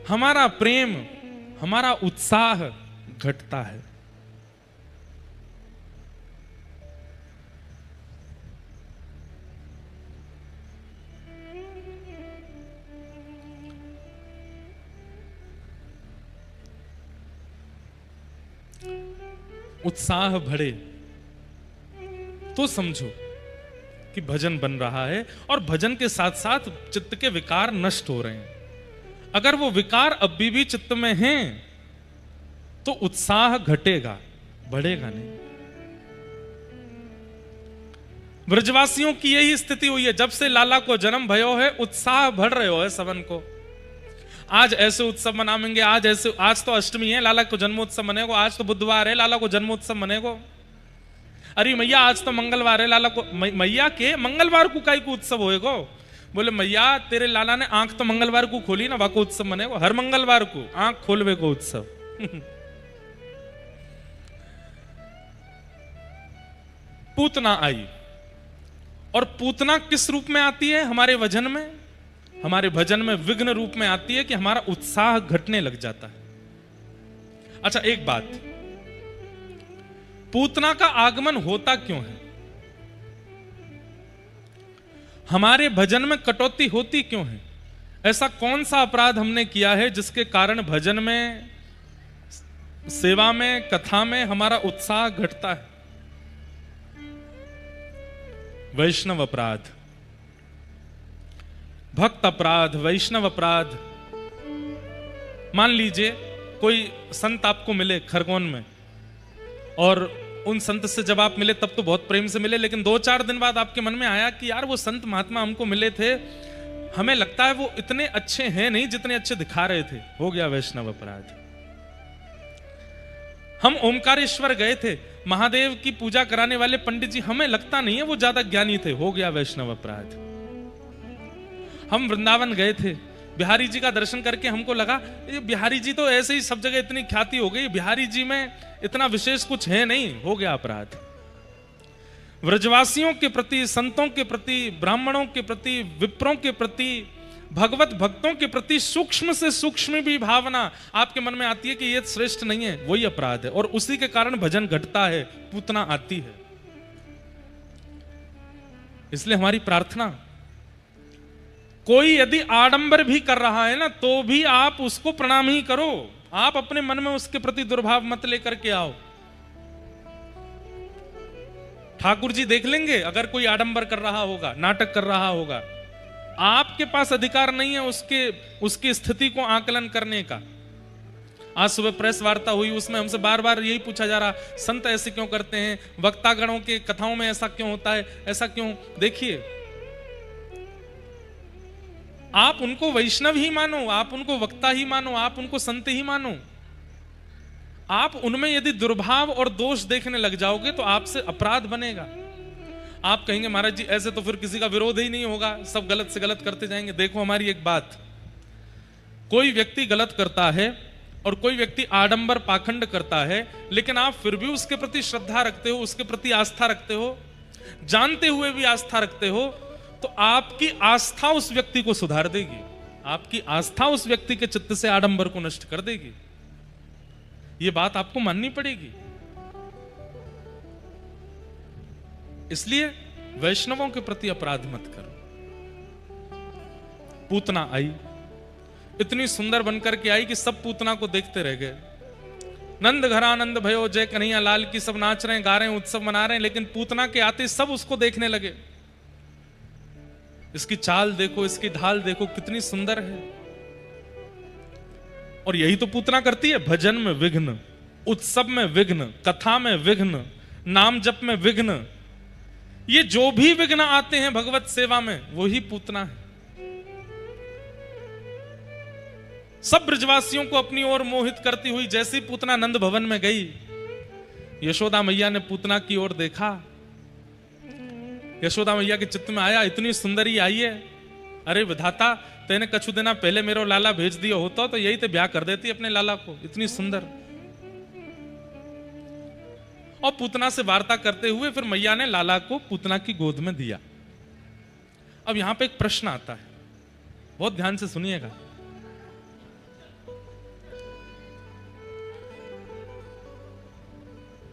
हमारा प्रेम, हमारा उत्साह घटता है। उत्साह बढ़े तो समझो कि भजन बन रहा है, और भजन के साथ साथ चित्त के विकार नष्ट हो रहे हैं। अगर वो विकार अभी भी चित्त में हैं तो उत्साह घटेगा, बढ़ेगा नहीं। ब्रजवासियों की यही स्थिति हुई है। जब से लाला को जन्म भयो है, उत्साह बढ़ रहे हो है सबन को। आज ऐसे उत्सव मनाएंगे, आज तो अष्टमी है, लाला को जन्मोत्सव मनेगो। आज तो बुधवार है, लाला को जन्मोत्सव मनेगो। अरे मैया आज तो मंगलवार है, लाला को मैया के मंगलवार को काई को उत्सव होएगो। बोले मैया तेरे लाला ने आंख तो मंगलवार को खोली ना, वाको उत्सव मनेगो। हर मंगलवार को आंख खोलवे को उत्सव। पूतना आई, और पूतना किस रूप में आती है? हमारे वजन में, हमारे भजन में विघ्न रूप में आती है कि हमारा उत्साह घटने लग जाता है। अच्छा एक बात, पूतना का आगमन होता क्यों है? हमारे भजन में कटौती होती क्यों है? ऐसा कौन सा अपराध हमने किया है जिसके कारण भजन में, सेवा में, कथा में हमारा उत्साह घटता है? वैष्णव अपराध, भक्त अपराध, वैष्णव अपराध। मान लीजिए कोई संत आपको मिले खरगोन में, और उन संत से जब आप मिले तब तो बहुत प्रेम से मिले, लेकिन 2-4 दिन बाद आपके मन में आया कि यार वो संत महात्मा हमको मिले थे, हमें लगता है वो इतने अच्छे हैं नहीं जितने अच्छे दिखा रहे थे। हो गया वैष्णव अपराध। हम ओमकारेश्वर गए थे, महादेव की पूजा कराने वाले पंडित जी, हमें लगता नहीं है वो ज्यादा ज्ञानी थे। हो गया वैष्णव अपराध। हम वृंदावन गए थे, बिहारी जी का दर्शन करके हमको लगा ये बिहारी जी तो ऐसे ही सब जगह इतनी ख्याति हो गई, बिहारी जी में इतना विशेष कुछ है नहीं। हो गया अपराध। व्रजवासियों के प्रति, संतों के प्रति, ब्राह्मणों के प्रति, विप्रों के प्रति, भगवत भक्तों के प्रति सूक्ष्म से सूक्ष्म भी भावना आपके मन में आती है कि ये श्रेष्ठ नहीं है, वही अपराध है। और उसी के कारण भजन घटता है, पूतना आती है। इसलिए हमारी प्रार्थना, कोई यदि आडंबर भी कर रहा है ना, तो भी आप उसको प्रणाम ही करो। आप अपने मन में उसके प्रति दुर्भाव मत लेकर के आओ। ठाकुर जी देख लेंगे अगर कोई आडंबर कर रहा होगा, नाटक कर रहा होगा। आपके पास अधिकार नहीं है उसकी स्थिति को आकलन करने का। आज सुबह प्रेस वार्ता हुई, उसमें हमसे बार बार यही पूछा जा रहा, संत ऐसे क्यों करते हैं, वक्तागणों के कथाओं में ऐसा क्यों होता है, ऐसा क्यों? देखिए, आप उनको वैष्णव ही मानो, आप उनको वक्ता ही मानो, आप उनको संत ही मानो। आप उनमें यदि दुर्भाव और दोष देखने लग जाओगे तो आपसे अपराध बनेगा। आप कहेंगे महाराज जी ऐसे तो फिर किसी का विरोध ही नहीं होगा, सब गलत से गलत करते जाएंगे। देखो हमारी एक बात, कोई व्यक्ति गलत करता है और कोई व्यक्ति आडंबर पाखंड करता है, लेकिन आप फिर भी उसके प्रति श्रद्धा रखते हो, उसके प्रति आस्था रखते हो, जानते हुए भी आस्था रखते हो, तो आपकी आस्था उस व्यक्ति को सुधार देगी। आपकी आस्था उस व्यक्ति के चित्त से आडंबर को नष्ट कर देगी। यह बात आपको माननी पड़ेगी। इसलिए वैष्णवों के प्रति अपराध मत करो। पूतना आई, इतनी सुंदर बनकर के आई कि सब पूतना को देखते रह गए। नंद घरानंद भयो जय कन्हैया लाल की, सब नाच रहे हैं, गा रहे हैं, उत्सव मना रहे हैं, लेकिन पूतना के आते सब उसको देखने लगे। इसकी चाल देखो, इसकी ढाल देखो, कितनी सुंदर है। और यही तो पूतना करती है, भजन में विघ्न, उत्सव में विघ्न, कथा में विघ्न, नाम जप में विघ्न। ये जो भी विघ्न आते हैं भगवत सेवा में, वही पूतना है। सब ब्रजवासियों को अपनी ओर मोहित करती हुई जैसी पूतना नंद भवन में गई, यशोदा मैया ने पूतना की ओर देखा। यशोदा मैया के चित्त में आया, इतनी सुंदरी आई है, अरे विधाता तेने कछु दिना पहले मेरो लाला भेज दिया होता तो यही तो ब्याह कर देती अपने लाला को, इतनी सुंदर। और पूतना से वार्ता करते हुए फिर मैया ने लाला को पूतना की गोद में दिया। अब यहां पे एक प्रश्न आता है, बहुत ध्यान से सुनिएगा।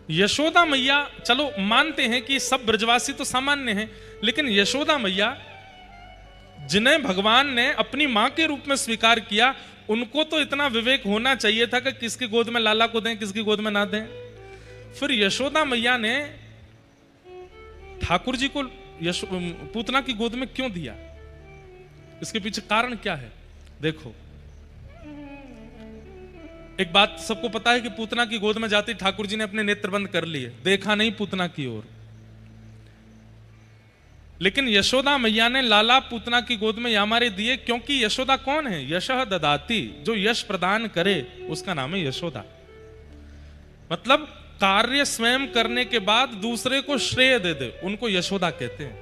यशोदा मैया, चलो मानते हैं कि सब ब्रजवासी तो सामान्य हैं, लेकिन यशोदा मैया जिन्हें भगवान ने अपनी मां के रूप में स्वीकार किया, उनको तो इतना विवेक होना चाहिए था कि किसकी गोद में लाला को दें, किसकी गोद में ना दें। फिर यशोदा मैया ने ठाकुर जी को पूतना की गोद में क्यों दिया? इसके पीछे कारण क्या है? देखो, एक बात सबको पता है कि पूतना की गोद में जाते ठाकुर जी ने अपने नेत्र बंद कर लिए, देखा नहीं पूतना की ओर। लेकिन यशोदा मैया ने लाला पूतना की गोद में यामारे दिए, क्योंकि यशोदा कौन है? यशः ददाती, जो यश प्रदान करे उसका नाम है यशोदा। मतलब कार्य स्वयं करने के बाद दूसरे को श्रेय दे दे, उनको यशोदा कहते हैं।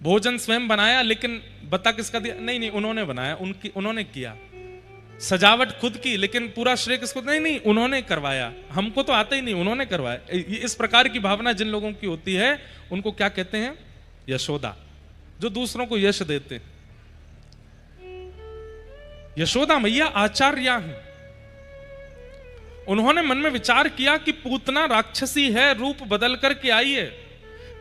भोजन स्वयं बनाया, लेकिन बता किसका दिया? नहीं, उन्होंने बनाया, उन्होंने किया। सजावट खुद की, लेकिन पूरा श्रेय किसको? नहीं, उन्होंने करवाया, हमको तो आता ही नहीं, उन्होंने करवाया। इस प्रकार की भावना जिन लोगों की होती है उनको क्या कहते हैं? यशोदा, जो दूसरों को यश देते। यशोदा मैया आचार्या हैं। उन्होंने मन में विचार किया कि पूतना राक्षसी है, रूप बदल करके आई है,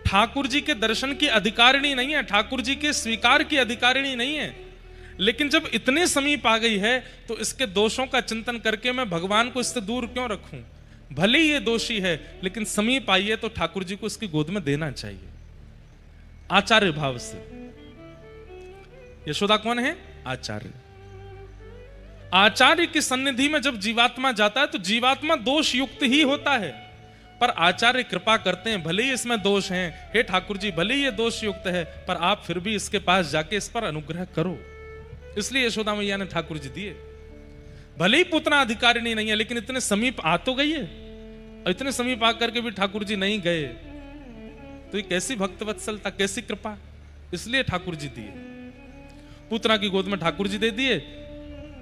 ठाकुर जी के दर्शन की अधिकारिणी नहीं है, ठाकुर जी के स्वीकार की अधिकारिणी नहीं है। लेकिन जब इतने समीप आ गई है तो इसके दोषों का चिंतन करके मैं भगवान को इससे दूर क्यों रखूं? भले ही ये दोषी है, लेकिन समीप आई है तो ठाकुर जी को इसकी गोद में देना चाहिए, आचार्य भाव से। यशोदा कौन है? आचार्य। आचार्य की सन्निधि में जब जीवात्मा जाता है तो जीवात्मा दोष युक्त ही होता है, पर आचार्य कृपा करते हैं, भले ही इसमें दोष हैं, हे ठाकुर जी भले ही ये दोष युक्त है, पर आप फिर भी इसके पास जाके इस पर अनुग्रह करो। इसलिए यशोदा मैया ने ठाकुर जी दिए। भले ही पुतना अधिकारिणी नहीं है, लेकिन इतने समीप आ तो गई है, और इतने समीप आकर के भी ठाकुर जी नहीं गए, तो ये कैसी भक्तवत्सलता, कैसी कृपा। इसलिए ठाकुर जी दिए, पुतना की गोद में ठाकुर जी दे दिए।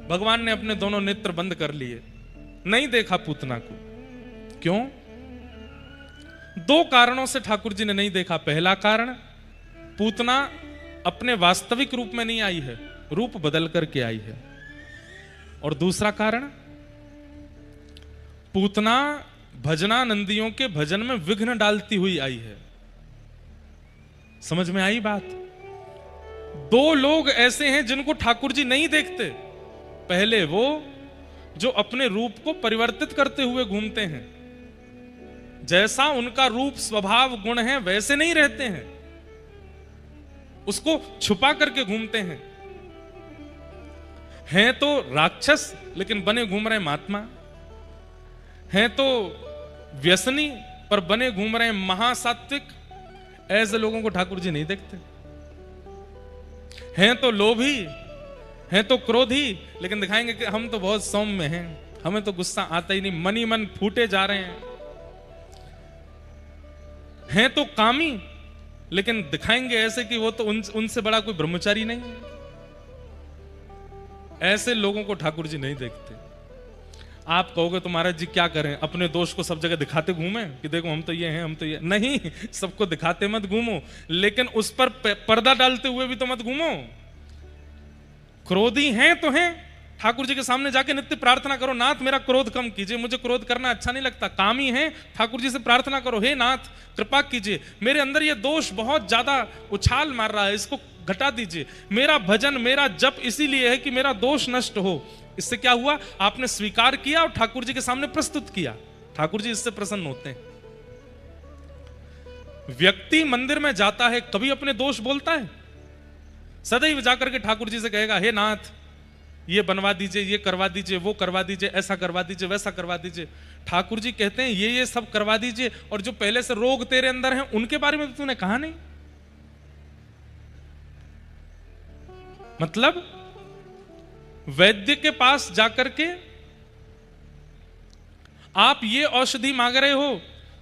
भगवान ने अपने दोनों नेत्र बंद कर लिए, नहीं देखा पूतना को। क्यों? दो कारणों से ठाकुर जी ने नहीं देखा। पहला कारण, पूतना अपने वास्तविक रूप में नहीं आई है, रूप बदल करके आई है। और दूसरा कारण, पूतना भजनानंदियों के भजन में विघ्न डालती हुई आई है। समझ में आई बात? दो लोग ऐसे हैं जिनको ठाकुर जी नहीं देखते। पहले वो जो अपने रूप को परिवर्तित करते हुए घूमते हैं, जैसा उनका रूप स्वभाव गुण है वैसे नहीं रहते हैं, उसको छुपा करके घूमते हैं तो राक्षस लेकिन बने घूम रहे महात्मा, हैं तो व्यसनी पर बने घूम रहे महासात्विक। ऐसे लोगों को ठाकुर जी नहीं देखते। हैं तो लोभी, हैं तो क्रोधी, लेकिन दिखाएंगे कि हम तो बहुत सौम्य हैं, हमें तो गुस्सा आता ही नहीं, मन ही मन फूटे जा रहे हैं। हैं तो कामी, लेकिन दिखाएंगे ऐसे कि वो तो उनसे बड़ा कोई ब्रह्मचारी नहीं है। ऐसे लोगों को ठाकुर जी नहीं देखते। आप कहोगे तो महाराज जी क्या करें, अपने दोष को सब जगह दिखाते घूमें कि देखो हम तो ये हैं, हम तो ये नहीं। सबको दिखाते मत घूमो, लेकिन उस पर पर्दा डालते हुए भी तो मत घूमो। क्रोधी हैं तो हैं, ठाकुर जी के सामने जाके नित्य प्रार्थना करो, नाथ मेरा क्रोध कम कीजिए, मुझे क्रोध करना अच्छा नहीं लगता। कामी हैं, ठाकुर जी से प्रार्थना करो, हे नाथ कृपा कीजिए, मेरे अंदर ये दोष बहुत ज्यादा उछाल मार रहा है, इसको घटा दीजिए। मेरा भजन, मेरा जप इसीलिए है कि मेरा दोष नष्ट हो। इससे क्या हुआ? आपने स्वीकार किया और ठाकुर जी के सामने प्रस्तुत किया। ठाकुर जी इससे प्रसन्न होते हैं। व्यक्ति मंदिर में जाता है, कभी अपने दोष बोलता है? सदैव जाकर के ठाकुर जी से कहेगा, हे नाथ ये बनवा दीजिए, ये करवा दीजिए, वो करवा दीजिए, ऐसा करवा दीजिए, वैसा करवा दीजिए। ठाकुर जी कहते हैं ये सब करवा दीजिए, और जो पहले से रोग तेरे अंदर हैं उनके बारे में तो तूने कहा नहीं। मतलब वैद्य के पास जाकर के आप ये औषधि मांग रहे हो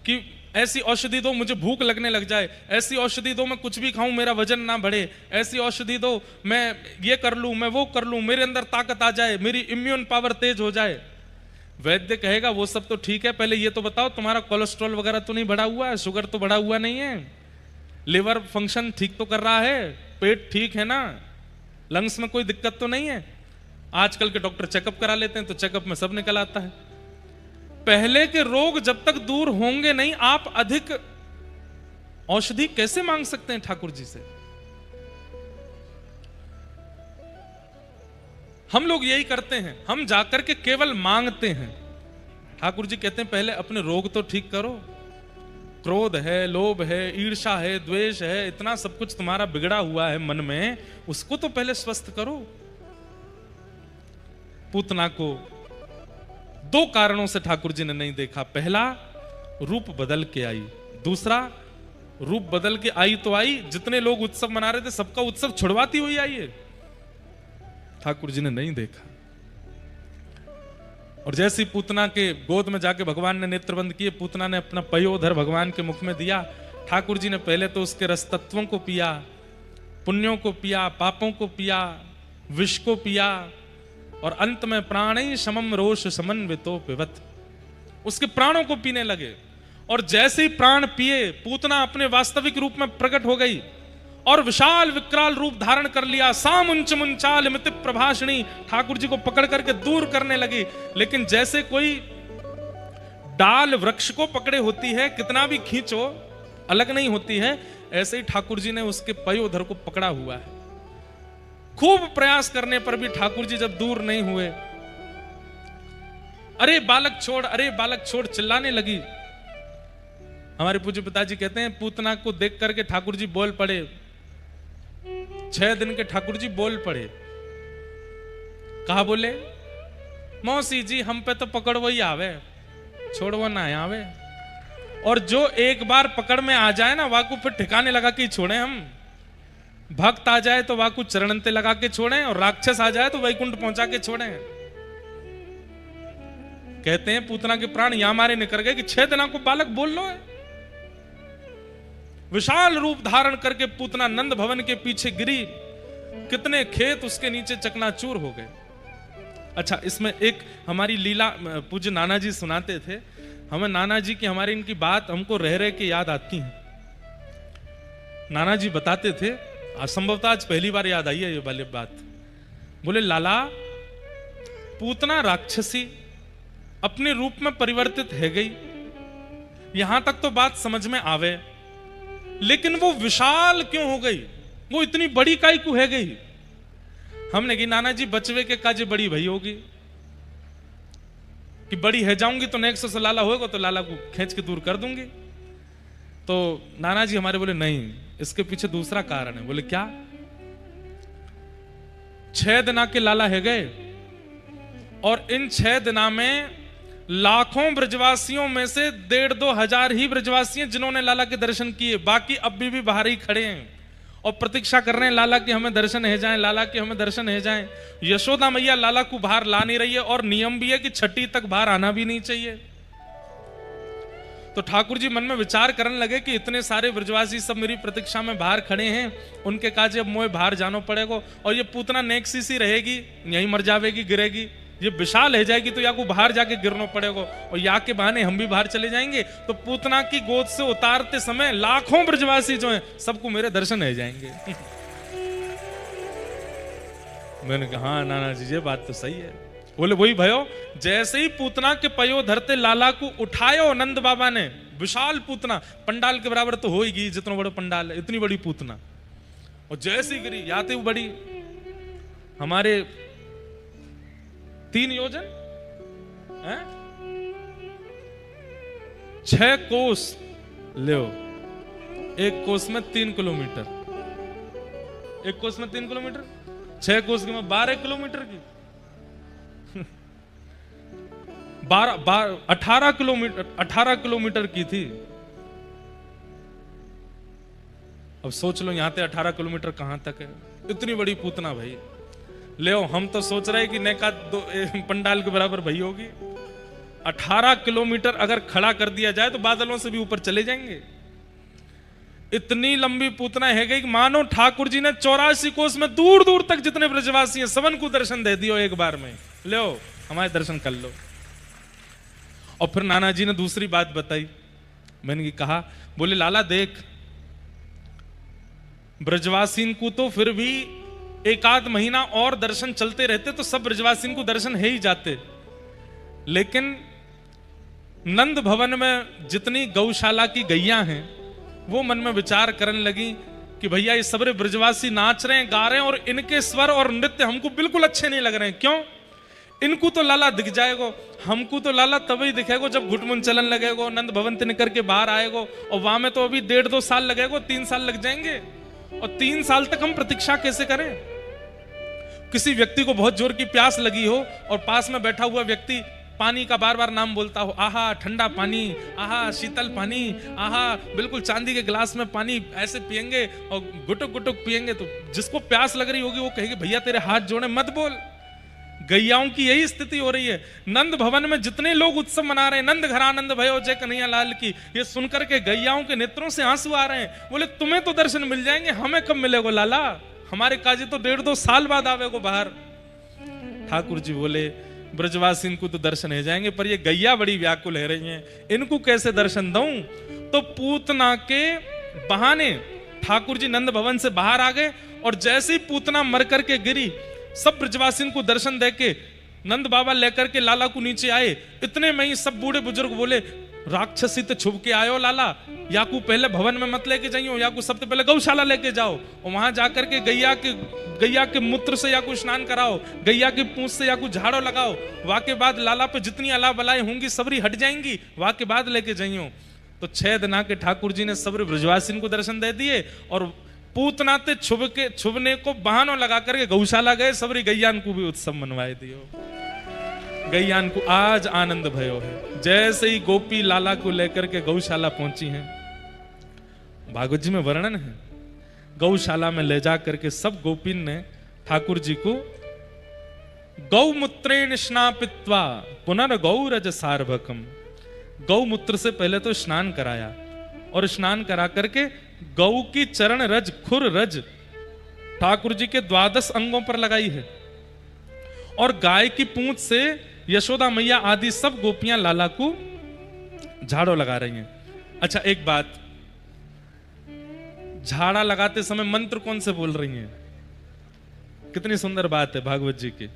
कि ऐसी औषधि दो मुझे भूख लगने लग जाए, ऐसी औषधि दो मैं कुछ भी खाऊं मेरा वजन ना बढ़े, ऐसी औषधि दो मैं ये कर लूं, मैं वो कर लूं, मेरे अंदर ताकत आ जाए, मेरी इम्यून पावर तेज हो जाए। वैद्य कहेगा वो सब तो ठीक है, पहले ये तो बताओ तुम्हारा कोलेस्ट्रॉल वगैरह तो नहीं बढ़ा हुआ है, शुगर तो बढ़ा हुआ नहीं है, लिवर फंक्शन ठीक तो कर रहा है, पेट ठीक है ना, लंग्स में कोई दिक्कत तो नहीं है। आजकल के डॉक्टर चेकअप करा लेते हैं तो चेकअप में सब निकल आता है। पहले के रोग जब तक दूर होंगे नहीं, आप अधिक औषधि कैसे मांग सकते हैं ठाकुर जी से? हम लोग यही करते हैं, हम जाकर के केवल मांगते हैं। ठाकुर जी कहते हैं पहले अपने रोग तो ठीक करो। क्रोध है, लोभ है, ईर्ष्या है, द्वेष है, इतना सब कुछ तुम्हारा बिगड़ा हुआ है मन में, उसको तो पहले स्वस्थ करो। पूतना को 2 कारणों से ठाकुर जी ने नहीं देखा। पहला, रूप बदल के आई। दूसरा, रूप बदल के आई तो आई, जितने लोग उत्सव मना रहे थे सबका उत्सव छुड़वाती हुई आई है, ठाकुर जी ने नहीं देखा। और जैसी पूतना के गोद में जाके भगवान ने नेत्र बंद किए, पूतना ने अपना पयोधर भगवान के मुख में दिया। ठाकुर जी ने पहले तो उसके रस तत्वों को पिया, पुण्यों को पिया, पापों को पिया, विष को पिया, और अंत में प्राणे समम रोष समन्वितो पिबत, उसके प्राणों को पीने लगे। और जैसे ही प्राण पिए, पूतना अपने वास्तविक रूप में प्रकट हो गई और विशाल विकराल रूप धारण कर लिया। सामुंच मुंचाल मिति प्रभाषणी, ठाकुर जी को पकड़ करके दूर करने लगी। लेकिन जैसे कोई डाल वृक्ष को पकड़े होती है, कितना भी खींचो अलग नहीं होती है, ऐसे ही ठाकुर जी ने उसके पयोधर को पकड़ा हुआ है। खूब प्रयास करने पर भी ठाकुर जी जब दूर नहीं हुए, अरे बालक छोड़, अरे बालक छोड़ चिल्लाने लगी। हमारे पूज्य पिताजी कहते हैं पूतना को देख करके ठाकुर जी बोल पड़े। 6 दिन के ठाकुर जी बोल पड़े। कहा बोले? मौसी जी हम पे तो पकड़ो ही आवे, छोड़ो ना आवे। और जो एक बार पकड़ में आ जाए ना, वाकू फिर ठिकाने लगा के छोड़े हम। भक्त आ जाए तो वाकू चरणते लगा के छोड़े, और राक्षस आ जाए तो वैकुंठ पहुंचा के छोड़े। कहते हैं पूतना के प्राण यहां मारे निकल गए कि 6 दिनों को बालक बोल लो है। विशाल रूप धारण करके पूतना नंद भवन के पीछे गिरी, कितने खेत उसके नीचे चकनाचूर हो गए। अच्छा, इसमें एक हमारी लीला पूज्य नाना जी सुनाते थे हमें। नाना जी की हमारी इनकी बात हमको रह रह के याद आती है। नाना जी बताते थे, असंभवतः आज पहली बार याद आई है ये वाली बात। बोले लाला, पूतना राक्षसी अपने रूप में परिवर्तित है गई, यहां तक तो बात समझ में आवे, लेकिन वो विशाल क्यों हो गई? वो इतनी बड़ी काई को है गई? हमने कही नाना जी बचवे के काजे बड़ी भई होगी कि बड़ी है जाऊंगी तो नेक्स्ट से लाला होगा तो लाला को खींच के दूर कर दूंगी। तो नाना जी हमारे बोले नहीं, इसके पीछे दूसरा कारण है। बोले क्या? 6 दिना के लाला है गए, और इन 6 दिना में लाखों ब्रजवासियों में से 1,500-2 हजार ही ब्रजवासी हैं जिन्होंने लाला के दर्शन किए। बाकी अब भी बाहर ही खड़े हैं और प्रतीक्षा कर रहे हैं लाला के हमें दर्शन है जाएं, लाला के हमें दर्शन है जाएं। यशोदा मैया लाला को बाहर ला नहीं रही है, और नियम भी है कि 6ठी तक बाहर आना भी नहीं चाहिए। तो ठाकुर जी मन में विचार करने लगे कि इतने सारे ब्रजवासी सब मेरी प्रतीक्षा में बाहर खड़े हैं, उनके काजे अब मोए बाहर जाना पड़ेगा, और ये पूतना नेक्सी सी रहेगी, यहीं मर जाएगी, गिरेगी। ये विशाल है जाएगी तो या को बाहर जाके गिरना पड़ेगा, और या के बहाने हम भी बाहर चले जाएंगे। तो पूतना की गोद से उतारते समय लाखों ब्रजवासी जो हैं सबको मेरे दर्शन है जाएंगे। मैंने कहा हाँ नाना जी ये बात तो सही है। बोले वही भयो, जैसे ही पूतना के पयो धरते लाला को उठायो नंद बाबा ने, विशाल पूतना, पंडाल के बराबर तो हो ही गई, जितना बड़ा पंडाल है इतनी बड़ी पूतना, और जैसे ही गिरी याते वो बड़ी हमारे 3 योजन है, 6 कोस ले, 1 कोस में 3 किलोमीटर, 1 कोस में 3 किलोमीटर, 6 कोस की में 12 किलोमीटर की 18 किलोमीटर की थी। अब सोच लो यहां से 18 किलोमीटर कहां तक है, इतनी बड़ी पूतना भाई। ले हम तो सोच रहे कि नेका पंडाल के बराबर भई होगी। 18 किलोमीटर अगर खड़ा कर दिया जाए तो बादलों से भी ऊपर चले जाएंगे। इतनी लंबी पूतना है गई, मानो ठाकुर जी ने 84 कोस में दूर दूर तक जितने ब्रजवासी हैं सबन को दर्शन दे दियो एक बार में। लो हमारे दर्शन कर लो। और फिर नाना जी ने दूसरी बात बताई। मैंने कहा, बोले लाला देख, ब्रजवासीन को तो फिर भी 1 आध महीना और दर्शन चलते रहते तो सब ब्रजवासीन को दर्शन है ही जाते, लेकिन नंद भवन में जितनी गौशाला की गैया हैं वो मन में विचार करने लगी कि भैया ये सबरे ब्रजवासी नाच रहे हैं, गा रहे हैं और इनके स्वर और नृत्य हमको बिल्कुल अच्छे नहीं लग रहे हैं। क्यों? इनको तो लाला दिख जाएगो, हमको तो लाला तभी दिखेगो जब घुटमुन चलन लगेगो, नंद भवन से निकल के बाहर आएगो, और वहां में तो अभी 1.5-2 साल लगेगो, 3 साल लग जाएंगे, और 3 साल तक हम प्रतीक्षा कैसे करें? किसी व्यक्ति को बहुत जोर की प्यास लगी हो और पास में बैठा हुआ व्यक्ति पानी का बार बार नाम बोलता हो, आहा ठंडा पानी, आहा शीतल पानी, आहा बिल्कुल चांदी के गिलास में पानी ऐसे पिएंगे और गुटुक गुटुक पिएंगे, तो जिसको प्यास लग रही होगी वो कहेगी भैया तेरे हाथ जोड़े मत बोल। गैयाओं की यही स्थिति हो रही है। नंद भवन में जितने लोग उत्सव मना रहे हैं, नंद घरानंद भयो जय कन्हैया लाल की, ये सुनकर के गैयाओं के नेत्रों से आंसू आ रहे हैं। बोले तुम्हें तो दर्शन मिल जाएंगे, हमें कब मिलेगो लाला? हमारे काजी तो 1.5-2 साल बाद आवेगो बाहर। ठाकुर जी बोले ब्रजवासी इनको तो दर्शन हो जाएंगे, पर ये गैया बड़ी व्याकुल है रही हैं, इनको कैसे दर्शन दूं? तो पूतना के बहाने ठाकुर जी नंद भवन से बाहर आ गए, और जैसे ही पूतना मर करके गिरी, सब ब्रजवासी को दर्शन देके नंद बाबा लेकर के लाला को नीचे आए। इतने में ही सब बूढ़े बुजुर्ग बोले राक्षसी तो छुप के आयो लाला, याकू पहले भवन में मत लेके जाइयो, याकू सबसे पहले गौशाला लेके जाओ, और वहां जाकर के गैया के मूत्र से याकू स्नान कराओ, गैया की पूंछ से याकू झाड़ो लगाओ, वहां के बाद लाला पे जितनी अला बलाएं होंगी सबरी हट जाएंगी, वहां के बाद लेके जाइयो। तो 6 दिन के ठाकुर जी ने सबरी ब्रजवासी को दर्शन दे दिए, और पूतना ते छुबने को बहानों लगा करके गौशाला गए, सबरी गैयान को भी उत्सव मनवाए दियो। गैयान को आज आनंद भयो है। जैसे ही गोपी लाला को लेकर के गौशाला पहुंची हैं, भागवत जी में वर्णन है, गौशाला में ले जा करके सब गोपीन ने ठाकुर जी को गौमूत्रेण स्नापित्वा पुनर्गौरज सार्वकम, गौमूत्र से पहले तो स्नान कराया, और स्नान करा करके गौ की चरण रज खुर रज ठाकुर जी के 12 अंगों पर लगाई है, और गाय की पूंछ से यशोदा मैया आदि सब गोपियां लाला को झाड़ो लगा रही हैं। अच्छा एक बात, झाड़ा लगाते समय मंत्र कौन से बोल रही हैं? कितनी सुंदर बात है भागवत जी की।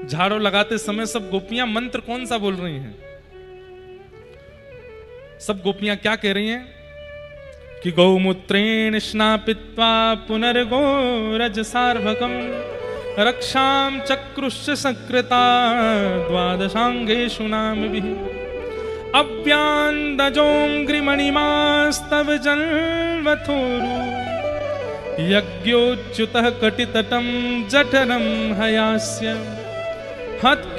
झाड़ो लगाते समय सब गोपियां मंत्र कौन सा बोल रही हैं? सब गोपियां क्या कह रही हैं कि गौमूत्रेण स्नापित्वा पुनर्गौरज सार्वकम रक्षाम चक्रुश्च सकृता द्वादशांगेषु नामभिः अव्यान्दजोऽङ्घ्रिमणिमास्तव जन्मथोरु यज्ञोच्युतः कटितटं जठरं हयास्य हत्के